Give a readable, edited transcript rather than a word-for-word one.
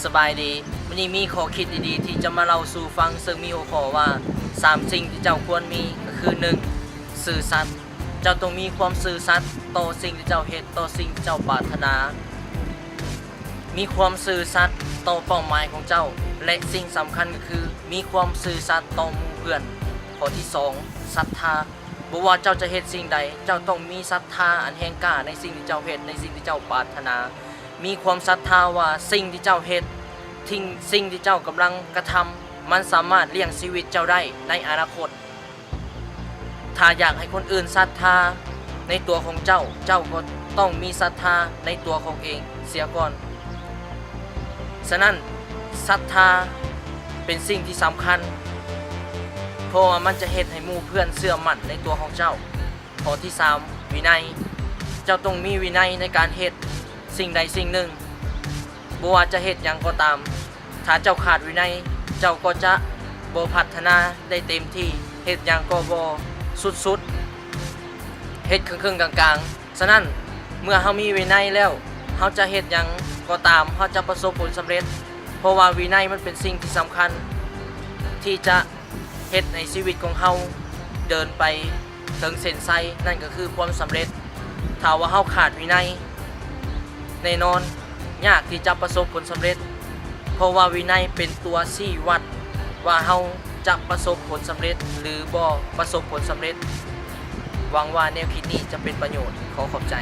สบายดีวันนี้มีข้อคิดดีๆที่จะมาเล่าสู่ฟังซึ่งมีหัวข้อว่า3สิ่งที่เจ้าควรมีก็คือ 1. ซื่อสัตย์เจ้าต้องมีความซื่อสัตย์ต่อสิ่งที่เจ้าเฮ็ดต่อสิ่งที่เจ้าปรารถนามีความซื่อสัตย์ต่อเป้าหมายของเจ้าและสิ่งสำคัญก็คือมีความซื่อสัตย์ต่อหมู่เพื่อนข้อที่ 2. ศรัทธาบ่ว่าเจ้าจะเฮ็ดสิ่งใดเจ้าต้องมีศรัทธาอันแห่งกล้าในสิ่งที่เจ้าเฮ็ดในสิ่งที่เจ้าปรารถนามีความศรัทธาว่าสิ่งที่เจ้าเฮ็ดสิ่งที่เจ้ากำลังกระทำมันสามารถเลี้ยงชีวิตเจ้าได้ในอนาคตถ้าอยากให้คนอื่นศรัทธาในตัวของเจ้าก็ต้องมีศรัทธาในตัวของเองเสียก่อนฉะนั้นศรัทธาเป็นสิ่งที่สำคัญเพราะว่ามันจะเฮ็ดให้หมู่เพื่อนเชื่อมั่นในตัวของเจ้าข้อที่ 3. วินัยเจ้าต้องมีวินัยในการเฮ็ดสิ่งใดสิ่งหนึ่งบ่ว่าจะเฮ็ดหยังก็ตามถ้าเจ้าขาดวินัยเจ้าก็จะบ่พัฒนาได้เต็มที่เฮ็ดหยังก็บ่สุดๆเฮ็ดครึ่งๆกลางๆฉะนั้นเมื่อเฮามีวินัยแล้วเฮาจะเฮ็ดหยังก็ตามเฮาจะประสบผลสำเร็จเพราะว่าวินัยมันเป็นสิ่งที่สำคัญที่จะเฮ็ดในชีวิตของเฮาเดินไปถึงเส้นชัยนั่นก็คือความสำเร็จถ้าว่าเฮาขาดวินัยแน่นอนยากที่จะประสบผลสำเร็จเพราะว่าวินัยเป็นตัวชี้วัดว่าเฮาจะประสบผลสำเร็จหรือบ่ประสบผลสำเร็จหวังว่าแนวคิดนี้จะเป็นประโยชน์ขอขอบใจ